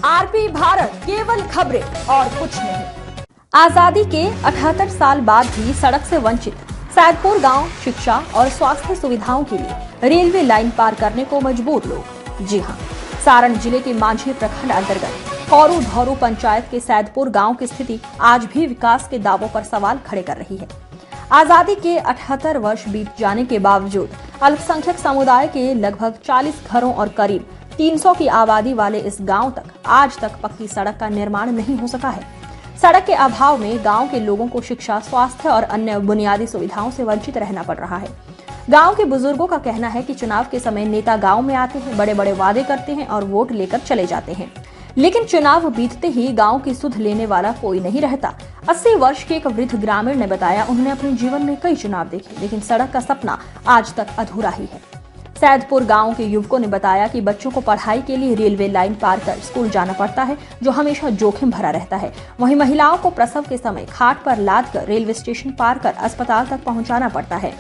RP Bharat, केवल खबरें और कुछ नहीं। आजादी के 78 साल बाद भी सड़क से वंचित सैदपुर गांव शिक्षा और स्वास्थ्य सुविधाओं के लिए रेलवे लाइन पार करने को मजबूर लोग। जी हां, सारण जिले के मांझी प्रखंड अंतर्गत कौरू धौरू पंचायत के सैदपुर गांव की स्थिति आज भी विकास के दावों पर सवाल खड़े कर रही है। आजादी के 78 वर्ष बीत जाने के बावजूद अल्पसंख्यक समुदाय के लगभग 40 घरों और करीब 300 की आबादी वाले इस गांव तक आज तक पक्की सड़क का निर्माण नहीं हो सका है। सड़क के अभाव में गांव के लोगों को शिक्षा, स्वास्थ्य और अन्य बुनियादी सुविधाओं से वंचित रहना पड़ रहा है। गांव के बुजुर्गों का कहना है कि चुनाव के समय नेता गांव में आते हैं, बड़े बड़े वादे करते हैं और वोट लेकर चले जाते हैं, लेकिन चुनाव बीतते ही गांव की सुध लेने वाला कोई नहीं रहता। 80 वर्ष के एक वृद्ध ग्रामीण ने बताया, उन्होंने अपने जीवन में कई चुनाव देखे, लेकिन सड़क का सपना आज तक अधूरा ही है। सैदपुर गांव के युवकों ने बताया कि बच्चों को पढ़ाई के लिए रेलवे लाइन पार कर स्कूल जाना पड़ता है, जो हमेशा जोखिम भरा रहता है। वहीं महिलाओं को प्रसव के समय खाट पर लाद कर रेलवे स्टेशन पार कर अस्पताल तक पहुंचाना पड़ता है।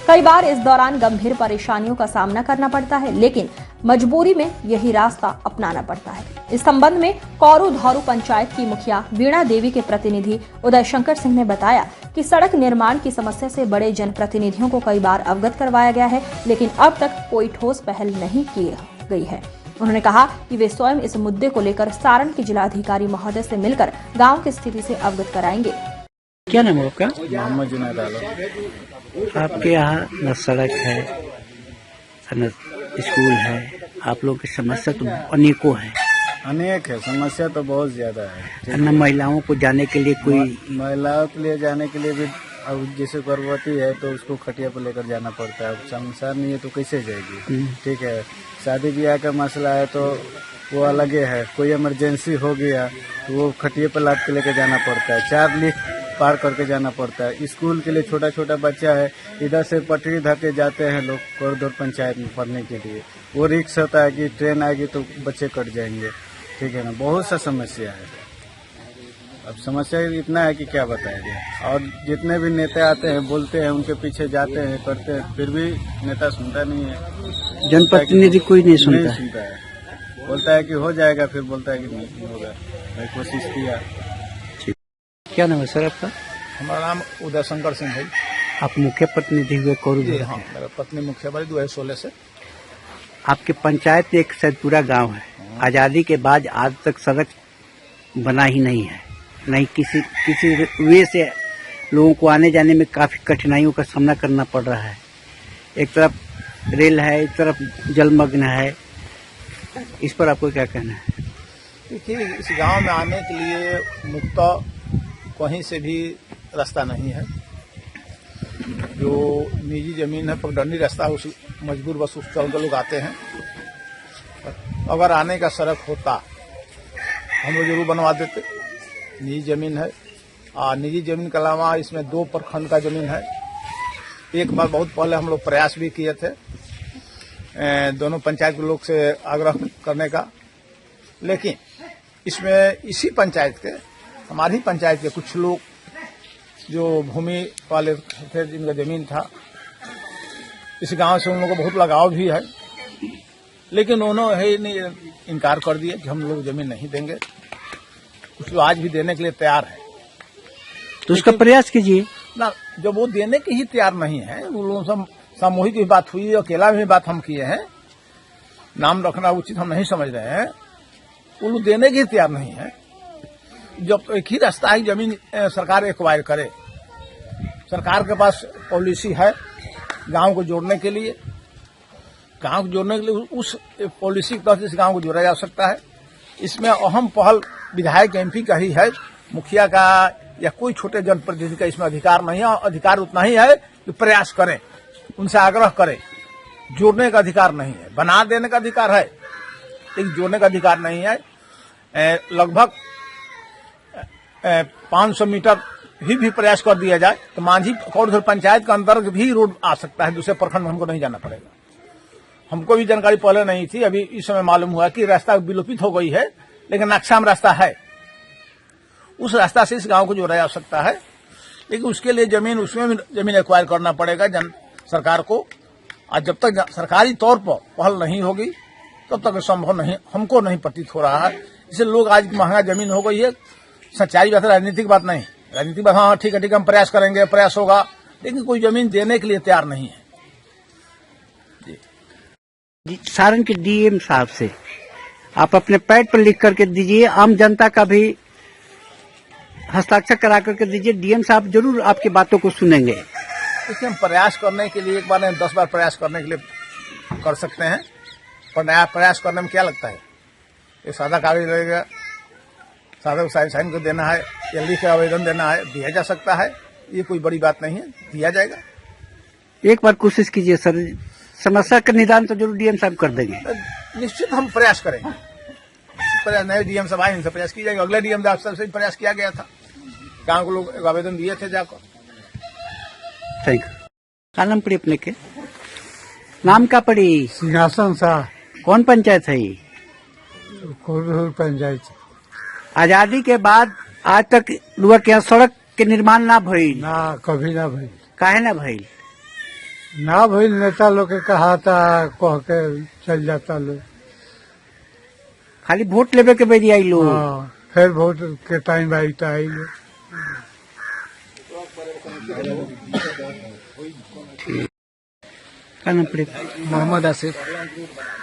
कई बार इस दौरान गंभीर परेशानियों का सामना करना पड़ता है, लेकिन मजबूरी में यही रास्ता अपनाना पड़ता है। इस संबंध में कौरू धौरू पंचायत की मुखिया वीणा देवी के प्रतिनिधि उदय शंकर सिंह ने बताया कि सड़क निर्माण की समस्या से बड़े जनप्रतिनिधियों को कई बार अवगत करवाया गया है, लेकिन अब तक कोई ठोस पहल नहीं की गई है। उन्होंने कहा कि वे स्वयं इस मुद्दे को लेकर सारण के जिलाधिकारी महोदय से मिलकर गाँव की स्थिति से अवगत कराएंगे। क्या नाम है आपका? मोहम्मद जुनैद आलम। आपके यहाँ न सड़क है न स्कूल है, आप लोगों की समस्या तो अनेकों है। अनेक है, समस्या तो बहुत ज्यादा है। न महिलाओं को जाने के लिए कोई महिलाओं के लिए जाने के लिए भी, अब जैसे गर्भवती है तो उसको खटिया पर लेकर जाना पड़ता है। संसार नहीं है तो कैसे जाएगी? ठीक है, शादी ब्याह का मसला है तो वो अलग है। कोई इमरजेंसी हो गया तो वो खटिया पर लाद के लेकर जाना पड़ता है। 4 लीक पार करके जाना पड़ता है। स्कूल के लिए छोटा छोटा बच्चा है, इधर से पटरी धके जाते हैं लोग कौरू पंचायत में पढ़ने के लिए। वो रिक्स होता है कि ट्रेन आएगी तो बच्चे कट जाएंगे। ठीक है ना, बहुत सा समस्या है। अब समस्या इतना है कि क्या बताया जाए। और जितने भी नेता आते हैं बोलते हैं, उनके पीछे जाते हैं, करते हैं, फिर भी नेता सुनता नहीं है। जनप्रतिनिधि कोई नहीं सुनता है। बोलता है कि हो जाएगा, फिर बोलता है कि नहीं होगा। मैं कोशिश किया। क्या नाम है सर आपका? हमारा नाम उदय शंकर सिंह है। आप मुख्य प्रतिनिधि हुए कौरू? हाँ, मेरा पत्नी मुखिया बनी 2016 से। आपके पंचायत में एक सैदपुरा गांव है। आजादी के बाद आज तक सड़क बना ही नहीं है, नहीं किसी वे से लोगों को आने जाने में काफी कठिनाइयों का सामना करना पड़ रहा है। एक तरफ रेल है, एक तरफ जलमग्न है। इस पर आपको क्या कहना है? देखिए, इस गांव में आने के लिए मुक्त कहीं से भी रास्ता नहीं है। जो निजी जमीन है, पगडंडी रास्ता, उस मजबूर बस उस तरह लोग आते हैं। अगर आने का सड़क होता हम लोग जरूर बनवा देते। निजी जमीन है, और निजी जमीन के अलावा इसमें 2 प्रखंड का जमीन है। एक बार बहुत पहले हम लोग प्रयास भी किए थे दोनों पंचायत के लोग से आग्रह करने का, लेकिन इसमें इसी पंचायत के, हमारी पंचायत के कुछ लोग जो भूमि वाले थे, जिनका जमीन था, इस गांव से उन लोगों को बहुत लगाव भी है, लेकिन उन्होंने इनकार कर दिया कि हम लोग जमीन नहीं देंगे। कुछ लोग आज भी देने के लिए तैयार है, तो उसका प्रयास कीजिए ना। जब वो देने के ही तैयार नहीं है, वो लोग सामूहिक भी बात हुई, अकेला भी बात हम किए हैं, नाम रखना उचित हम नहीं समझ रहे हैं। वो लोग देने के ही तैयार नहीं है। जब एक ही रास्ता है, जमीन सरकार एक्वायर करे। सरकार के पास पॉलिसी है गांव को जोड़ने के लिए। गांव को जोड़ने के लिए उस पॉलिसी के तहत इस गांव को जोड़ा जा सकता है। इसमें अहम पहल विधायक एमपी का ही है, मुखिया का या कोई छोटे जनप्रतिनिधि का इसमें अधिकार नहीं है। अधिकार उतना ही है कि प्रयास करें, उनसे आग्रह करें। जोड़ने का अधिकार नहीं है। बना देने का अधिकार है, लेकिन जोड़ने का अधिकार नहीं है। लगभग 500 मीटर भी प्रयास कर दिया जाए तो मांझी कौरू पंचायत के अंतर्गत भी रोड आ सकता है। दूसरे प्रखंड में हमको नहीं जाना पड़ेगा। हमको भी जानकारी पहले नहीं थी, अभी इस समय मालूम हुआ कि रास्ता विलोपित हो गई है, लेकिन नक्शा में रास्ता है। उस रास्ता से इस गांव को जोड़ा जा सकता है। लेकिन उसके लिए जमीन उसमें भी जमीन एक्वायर करना पड़ेगा सरकार को। आज जब तक सरकारी तौर पर पहल नहीं होगी तब तक संभव नहीं, हमको नहीं प्रतीत हो रहा है। इसलिए लोग आज महंगा जमीन हो गई है। सच्चाई बात है, राजनीतिक बात नहीं। राजनीतिक बात हाँ ठीक है हम प्रयास करेंगे, प्रयास होगा, लेकिन कोई जमीन देने के लिए तैयार नहीं है। सारण के डीएम साहब से आप अपने पैड पर लिख करके दीजिए, आम जनता का भी हस्ताक्षर करा करके दीजिए। डीएम साहब जरूर आपकी बातों को सुनेंगे। इसलिए हम प्रयास करने के लिए एक बार नहीं 10 बार प्रयास करने के लिए कर सकते हैं, पर नया प्रयास करने में क्या लगता है? एक सादा कागज लगेगा, सादा साइन को देना है या लिख के आवेदन देना है, दिया जा सकता है। ये कोई बड़ी बात नहीं है, दिया जाएगा। एक बार कोशिश कीजिए सर, समस्या का निदान तो जरूर डीएम साहब कर देंगे। निश्चित हम प्रयास करेंगे। प्रयास नए डीएम साहब आए, इनसे प्रयास किया जाएगा। अगले डीएम साहब से प्रयास किया गया था, गाँव के लोग आवेदन दिए थे जाकर। Thank you. क्या नाम पड़ी अपने के? नाम क्या पड़ी? सिंहासन शाह, कौन पंचायत है ये? पंचायत। आजादी के बाद आज तक लोग के यहाँ सड़क के निर्माण ना भइल? ना, कभी ना भइल। काहे ना भइल? ना भइल, नेता लोग के कहा था, कह के चल जाता लोग। खाली वोट लेवे के बेरी आई लोग। हाँ, फिर वोट के टाइम आई तो आई लोग। क्या नाम पड़े? मोहम्मद आसिफ।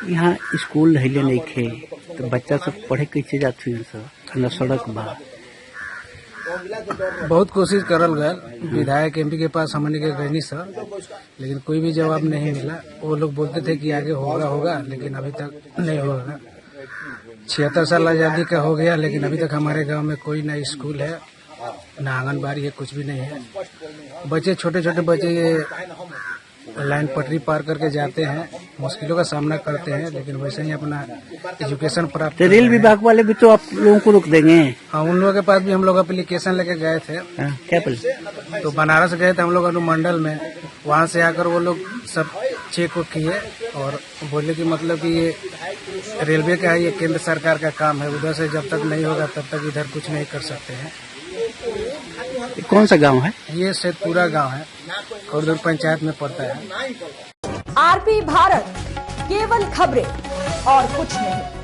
यहाँ स्कूल रहिले नहीं खे तो बच्चा सब पढ़े कैसे जाते हैं सर? न सड़क बा। बहुत कोशिश करल गए, विधायक एमपी के पास हमने के गए सर, लेकिन कोई भी जवाब नहीं मिला। वो लोग बोलते थे कि आगे होगा, लेकिन अभी तक नहीं होगा। 76 साल आजादी का हो गया, लेकिन अभी तक हमारे गांव में कोई ना स्कूल है, ना आंगनबाड़ी है, कुछ भी नहीं है। बच्चे, छोटे छोटे बच्चे ये लाइन पटरी पार करके जाते हैं, मुश्किलों का सामना करते हैं, लेकिन वैसे ही अपना एजुकेशन प्राप्त। तो रेल विभाग वाले भी तो आप लोगों को रोक देंगे? हाँ, उन लोगों के पास भी हम लोग एप्लीकेशन लेके गए थे। क्या बोले? तो बनारस गए थे हम लोग अनुमंडल में, वहाँ से आकर वो लोग सब चेक को किए और बोले कि मतलब कि ये रेलवे का है, ये केंद्र सरकार का काम है, उधर से जब तक नहीं होगा तब तक इधर कुछ नहीं कर सकते हैं। कौन सा गांव है? ये सैदपुरा गांव है, खुर्दुर पंचायत में पड़ता है। आरपी भारत, केवल खबरें और कुछ नहीं।